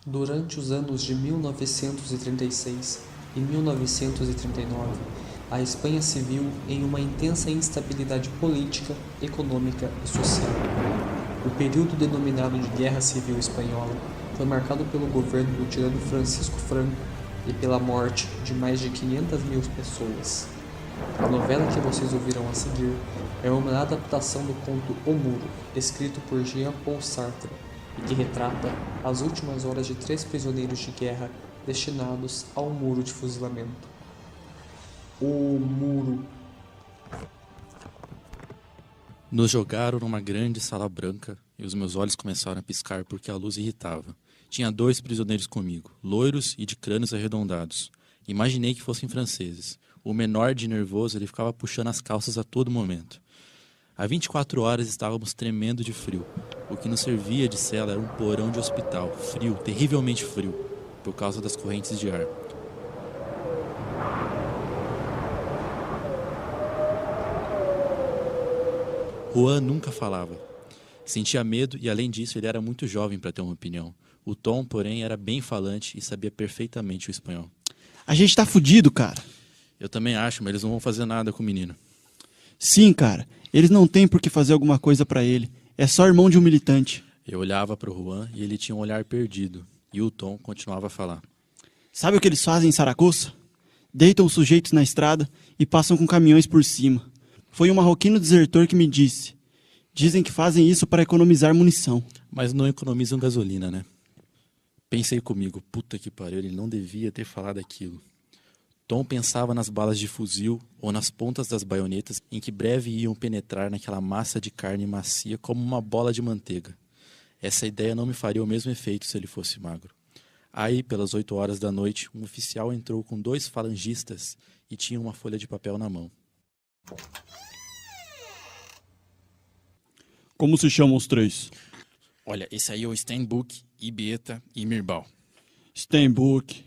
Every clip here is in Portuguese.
Durante os anos de 1936 e 1939, a Espanha se viu em uma intensa instabilidade política, econômica e social. O período denominado de Guerra Civil Espanhola foi marcado pelo governo do tirano Francisco Franco e pela morte de mais de 500 mil pessoas. A novela que vocês ouvirão a seguir é uma adaptação do conto O Muro, escrito por Jean-Paul Sartre, e que retrata as últimas horas de 3 prisioneiros de guerra destinados ao muro de fuzilamento. O Muro. Nos jogaram numa grande sala branca e os meus olhos começaram a piscar porque a luz irritava. Tinha 2 prisioneiros comigo, loiros e de crânios arredondados. Imaginei que fossem franceses. O menor, de nervoso, ele ficava puxando as calças a todo momento. Há 24 horas estávamos tremendo de frio. O que nos servia de cela era um porão de hospital, frio, terrivelmente frio, por causa das correntes de ar. Juan nunca falava. Sentia medo e, além disso, ele era muito jovem para ter uma opinião. O Tom, porém, era bem falante e sabia perfeitamente o espanhol. A gente tá fudido, cara. Eu também acho, mas eles não vão fazer nada com o menino. Sim, cara. Eles não têm por que fazer alguma coisa pra ele. É só irmão de um militante. Eu olhava para o Juan e ele tinha um olhar perdido. E o Tom continuava a falar. Sabe o que eles fazem em Saragoça? Deitam os sujeitos na estrada e passam com caminhões por cima. Foi um marroquino desertor que me disse. Dizem que fazem isso para economizar munição. Mas não economizam gasolina, né? Pensei comigo, puta que pariu, ele não devia ter falado aquilo. Tom pensava nas balas de fuzil ou nas pontas das baionetas em que breve iam penetrar naquela massa de carne macia como uma bola de manteiga. Essa ideia não me faria o mesmo efeito se ele fosse magro. Aí, pelas 8 horas da noite, um oficial entrou com 2 falangistas e tinha uma folha de papel na mão. Como se chamam os 3? Olha, esse aí é o Steinbuck, Ibieta e Mirbal. Steinbuck.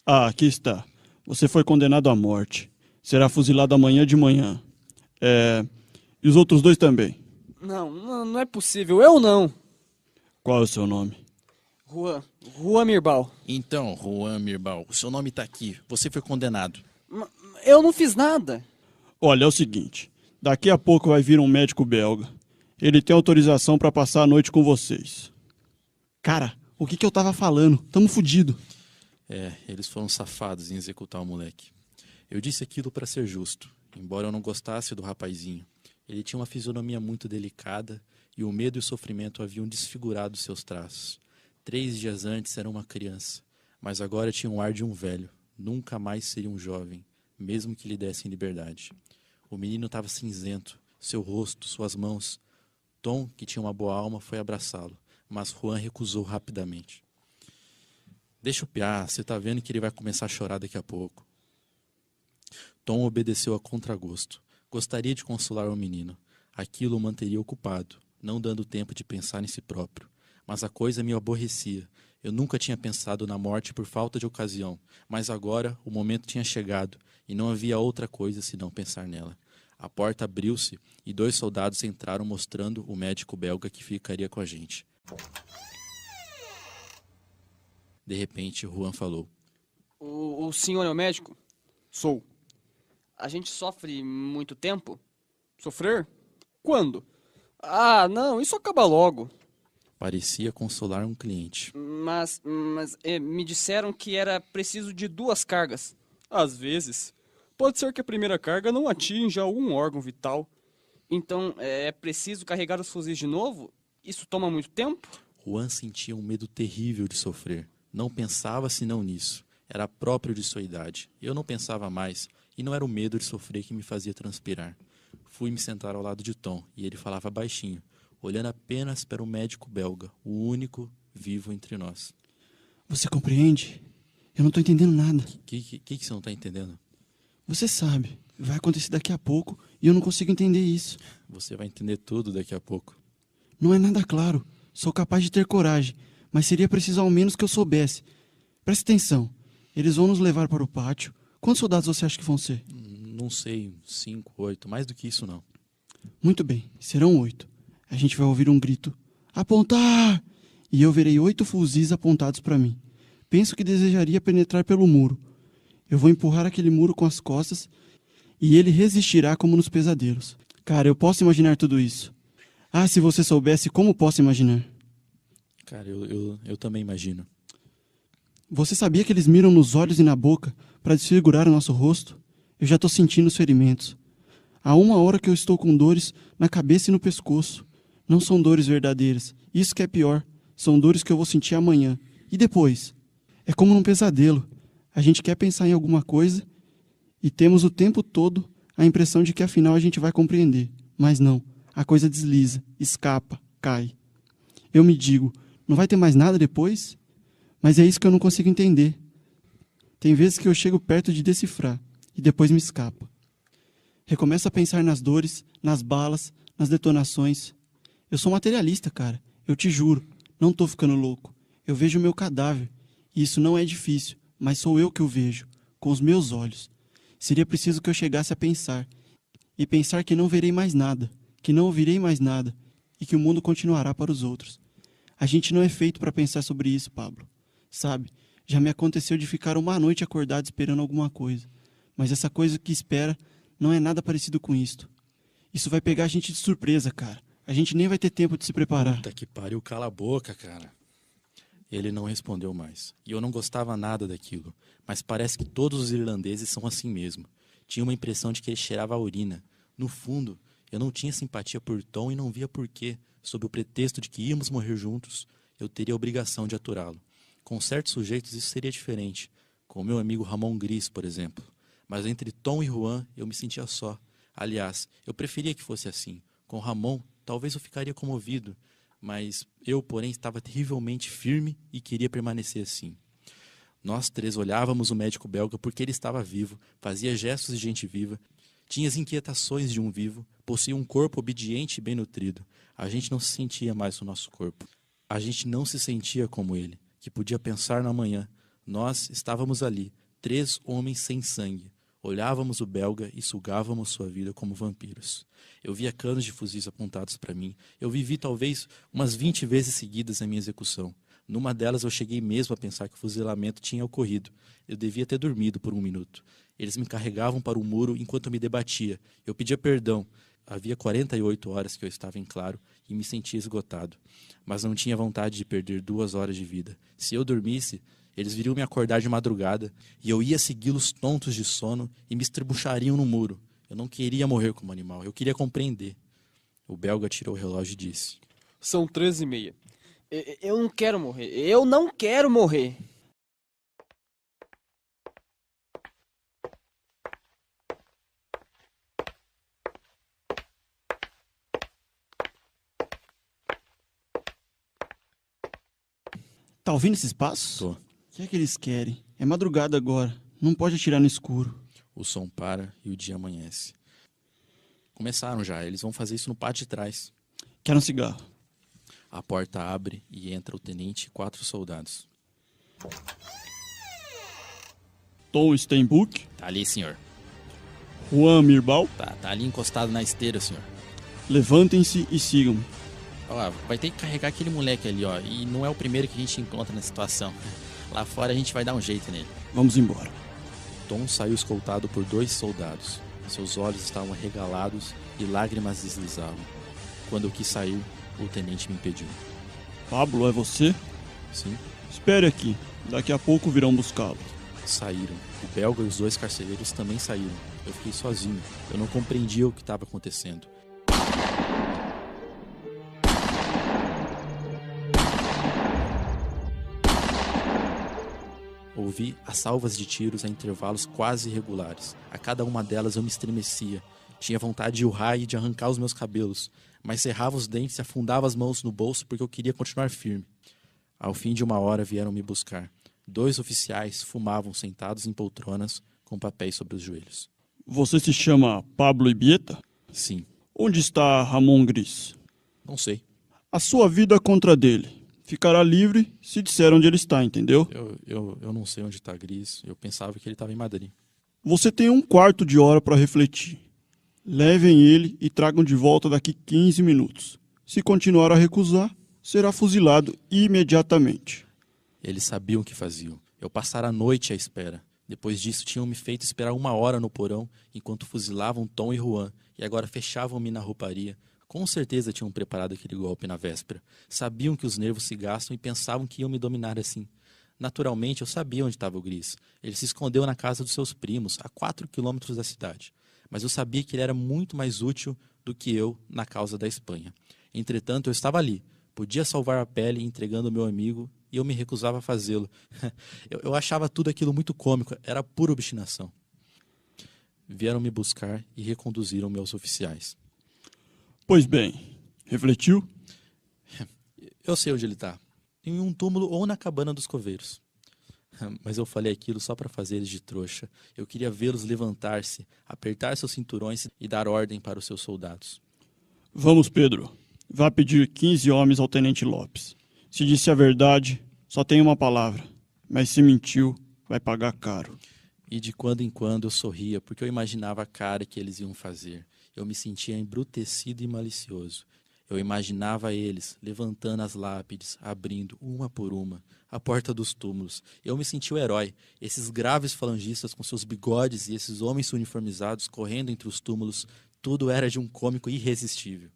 Ah, aqui está. Você foi condenado à morte. Será fuzilado amanhã de manhã. E os outros 2 também. Não é possível. Eu não. Qual é o seu nome? Juan Mirbal. Então, Juan Mirbal, o seu nome tá aqui. Você foi condenado. Eu não fiz nada. Olha, é o seguinte. Daqui a pouco vai vir um médico belga. Ele tem autorização pra passar a noite com vocês. Cara, o que eu tava falando? Tamo fudido. Eles foram safados em executar o moleque. Eu disse aquilo para ser justo, embora eu não gostasse do rapazinho. Ele tinha uma fisionomia muito delicada e o medo e o sofrimento haviam desfigurado seus traços. 3 dias antes era uma criança, mas agora tinha um ar de um velho. Nunca mais seria um jovem, mesmo que lhe dessem liberdade. O menino estava cinzento, seu rosto, suas mãos. Tom, que tinha uma boa alma, foi abraçá-lo, mas Juan recusou rapidamente. Deixa o piar, você tá vendo que ele vai começar a chorar daqui a pouco. Tom obedeceu a contragosto. Gostaria de consolar o menino. Aquilo o manteria ocupado, não dando tempo de pensar em si próprio. Mas a coisa me aborrecia. Eu nunca tinha pensado na morte por falta de ocasião, mas agora o momento tinha chegado e não havia outra coisa senão pensar nela. A porta abriu-se e 2 soldados entraram mostrando o médico belga que ficaria com a gente. De repente, Juan falou. O senhor é o médico? Sou. A gente sofre muito tempo? Sofrer? Quando? Ah, não, isso acaba logo. Parecia consolar um cliente. Mas me disseram que era preciso de 2 cargas. Às vezes. Pode ser que a primeira carga não atinja algum órgão vital. Então, é preciso carregar os fuzis de novo? Isso toma muito tempo? Juan sentia um medo terrível de sofrer. Não pensava senão nisso. Era próprio de sua idade. Eu não pensava mais, e não era o medo de sofrer que me fazia transpirar. Fui me sentar ao lado de Tom, e ele falava baixinho, olhando apenas para o médico belga, o único vivo entre nós. Você compreende? Eu não tô entendendo nada. Que você não está entendendo? Você sabe, vai acontecer daqui a pouco e eu não consigo entender isso. Você vai entender tudo daqui a pouco. Não é nada claro. Sou capaz de ter coragem, mas seria preciso ao menos que eu soubesse. Preste atenção. Eles vão nos levar para o pátio. Quantos soldados você acha que vão ser? Não sei, 5, 8, mais do que isso não. Muito bem, serão 8. A gente vai ouvir um grito. Apontar! e eu verei 8 fuzis apontados para mim. Penso que desejaria penetrar pelo muro. Eu vou empurrar aquele muro com as costas e ele resistirá como nos pesadelos. Cara, eu posso imaginar tudo isso. Ah, se você soubesse como posso imaginar. Cara, eu também imagino. Você sabia que eles miram nos olhos e na boca para desfigurar o nosso rosto? Eu já estou sentindo os ferimentos. Há 1 hora que eu estou com dores na cabeça e no pescoço. Não são dores verdadeiras. Isso que é pior. São dores que eu vou sentir amanhã. E depois? É como num pesadelo. A gente quer pensar em alguma coisa e temos o tempo todo a impressão de que afinal a gente vai compreender. Mas não. A coisa desliza, escapa, cai. Eu me digo, não vai ter mais nada depois? Mas é isso que eu não consigo entender. Tem vezes que eu chego perto de decifrar e depois me escapa. Recomeço a pensar nas dores, nas balas, nas detonações. Eu sou materialista, cara. Eu te juro. Não tô ficando louco. Eu vejo o meu cadáver. E isso não é difícil, mas sou eu que o vejo, com os meus olhos. Seria preciso que eu chegasse a pensar. E pensar que não verei mais nada, que não ouvirei mais nada, e que o mundo continuará para os outros. A gente não é feito para pensar sobre isso, Pablo. Sabe, já me aconteceu de ficar 1 noite acordado esperando alguma coisa. Mas essa coisa que espera não é nada parecido com isto. Isso vai pegar a gente de surpresa, cara. A gente nem vai ter tempo de se preparar. Puta que pariu, cala a boca, cara. Ele não respondeu mais. E eu não gostava nada daquilo. Mas parece que todos os irlandeses são assim mesmo. Tinha uma impressão de que ele cheirava a urina. No fundo, eu não tinha simpatia por Tom e não via por que, sob o pretexto de que íamos morrer juntos, eu teria a obrigação de aturá-lo. Com certos sujeitos isso seria diferente. Com o meu amigo Ramon Gris, por exemplo. Mas entre Tom e Juan, eu me sentia só. Aliás, eu preferia que fosse assim. Com Ramon, talvez eu ficaria comovido. Mas eu, porém, estava terrivelmente firme e queria permanecer assim. Nós 3 olhávamos o médico belga porque ele estava vivo, fazia gestos de gente viva, tinha as inquietações de um vivo, possuía um corpo obediente e bem nutrido. A gente não se sentia mais o nosso corpo. A gente não se sentia como ele, que podia pensar na manhã. Nós estávamos ali, 3 homens sem sangue. Olhávamos o belga e sugávamos sua vida como vampiros. Eu via canos de fuzis apontados para mim. Eu vivi talvez umas 20 vezes seguidas a minha execução. Numa delas eu cheguei mesmo a pensar que o fuzilamento tinha ocorrido. Eu devia ter dormido por 1 minuto. Eles me carregavam para o muro enquanto eu me debatia. Eu pedia perdão. Havia 48 horas que eu estava em claro e me sentia esgotado. Mas não tinha vontade de perder 2 horas de vida. Se eu dormisse, eles viriam me acordar de madrugada e eu ia segui-los tontos de sono e me estribuchariam no muro. Eu não queria morrer como animal, eu queria compreender. O belga tirou o relógio e disse: São 13h30. Eu não quero morrer. Eu não quero morrer. Tá ouvindo esses passos? Tô. O que é que eles querem? É madrugada agora. Não pode atirar no escuro. O som para e o dia amanhece. Começaram já, eles vão fazer isso no pátio de trás. Quero um cigarro. A porta abre e entra o tenente e 4 soldados. Tom Steinbuck. Tá ali, senhor. Juan Mirbal. Tá ali encostado na esteira, senhor. Levantem-se e sigam-me. Ó, vai ter que carregar aquele moleque ali, ó. E não é o primeiro que a gente encontra nessa situação. Lá fora a gente vai dar um jeito nele. Vamos embora. Tom saiu escoltado por 2 soldados. Seus olhos estavam arregalados e lágrimas deslizavam. Quando eu quis sair, o tenente me impediu. Pablo, é você? Sim, Espere aqui. Daqui a pouco virão buscá-lo. saíram. O belga e os 2 carcereiros também saíram. Eu fiquei sozinho. Eu não compreendia o que estava acontecendo. Ouvi as salvas de tiros a intervalos quase irregulares. A cada uma delas eu me estremecia. Tinha vontade de urrar e de arrancar os meus cabelos, mas cerrava os dentes e afundava as mãos no bolso porque eu queria continuar firme. Ao fim de 1 hora vieram me buscar. 2 oficiais fumavam sentados em poltronas com papéis sobre os joelhos. Você se chama Pablo Ibieta? Sim, Onde está Ramon Gris? não sei. A sua vida contra dele. Ficará livre se disser onde ele está, entendeu? Eu não sei onde está Gris. Eu pensava que ele estava em Madrid. Você tem 1/4 de hora para refletir. Levem ele e tragam de volta daqui 15 minutos. Se continuar a recusar, será fuzilado imediatamente. Eles sabiam o que faziam. Eu passara a noite à espera. Depois disso, tinham me feito esperar 1 hora no porão, enquanto fuzilavam Tom e Juan, e agora fechavam-me na rouparia. Com certeza tinham preparado aquele golpe na véspera. Sabiam que os nervos se gastam e pensavam que iam me dominar assim. Naturalmente, eu sabia onde estava o Gris. Ele se escondeu na casa dos seus primos, a 4 quilômetros da cidade. Mas eu sabia que ele era muito mais útil do que eu na causa da Espanha. Entretanto, eu estava ali. Podia salvar a pele entregando o meu amigo e eu me recusava a fazê-lo. Eu achava tudo aquilo muito cômico, era pura obstinação. Vieram me buscar e reconduziram meus oficiais. Pois bem, refletiu? Eu sei onde ele está. Em um túmulo ou na cabana dos coveiros. Mas eu falei aquilo só para fazer eles de trouxa. Eu queria vê-los levantar-se, apertar seus cinturões e dar ordem para os seus soldados. Vamos, Pedro. Vá pedir 15 homens ao Tenente Lopes. Se disse a verdade, só tem uma palavra. Mas se mentiu, vai pagar caro. E de quando em quando eu sorria, porque eu imaginava a cara que eles iam fazer. Eu me sentia embrutecido e malicioso. Eu imaginava eles levantando as lápides, abrindo, uma por uma, a porta dos túmulos. Eu me sentia o herói, esses graves falangistas com seus bigodes e esses homens uniformizados correndo entre os túmulos. Tudo era de um cômico irresistível.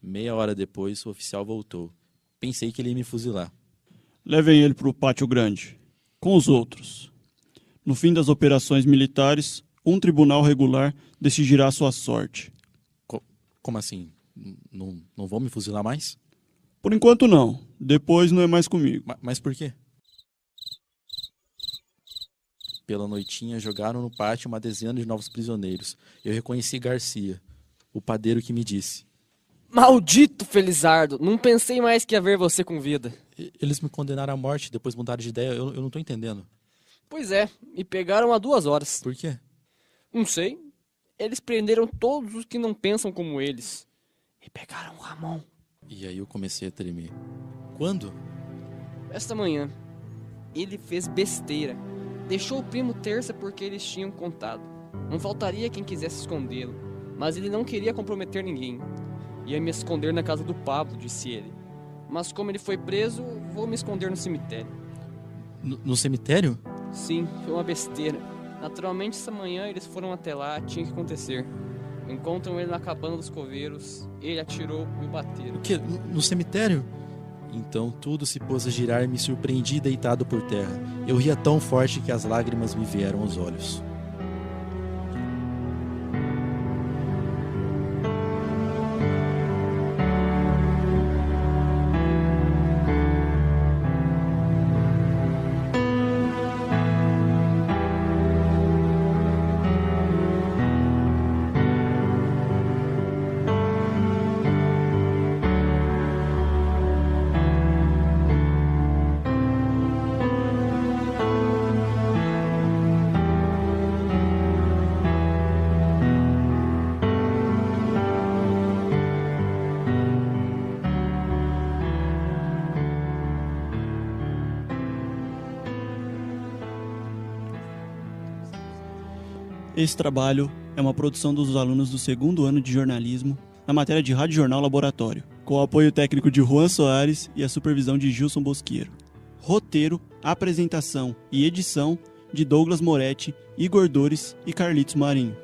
Meia hora depois, o oficial voltou. Pensei que ele ia me fuzilar. Levem ele para o pátio grande, com os outros. No fim das operações militares, um tribunal regular decidirá a sua sorte. Como assim? Não vão me fuzilar mais? Por enquanto não. Depois não é mais comigo. Mas por quê? Pela noitinha, jogaram no pátio uma dezena de novos prisioneiros. Eu reconheci Garcia, o padeiro que me disse. Maldito Felizardo! Não pensei mais que ia ver você com vida. Eles me condenaram à morte, depois mudaram de ideia. Eu não tô entendendo. Pois é, me pegaram há 2 horas. Por quê? Não sei. Eles prenderam todos os que não pensam como eles. E pegaram o Ramon. E aí eu comecei a tremer. Quando? Esta manhã. Ele fez besteira. Deixou o primo terça porque eles tinham contado. Não faltaria quem quisesse escondê-lo. Mas ele não queria comprometer ninguém. Ia me esconder na casa do Pablo, disse ele. Mas como ele foi preso, vou me esconder no cemitério. No cemitério? Sim, foi uma besteira. Naturalmente, essa manhã eles foram até lá, tinha que acontecer. Encontram ele na cabana dos coveiros, ele atirou e o bateram. O quê? No cemitério? Então tudo se pôs a girar e me surpreendi deitado por terra. Eu ria tão forte que as lágrimas me vieram aos olhos. Esse trabalho é uma produção dos alunos do 2º ano de jornalismo na matéria de Rádio Jornal Laboratório, com o apoio técnico de Juan Soares e a supervisão de Gilson Bosqueiro. Roteiro, apresentação e edição de Douglas Moretti, Igor Dores e Carlitos Marinho.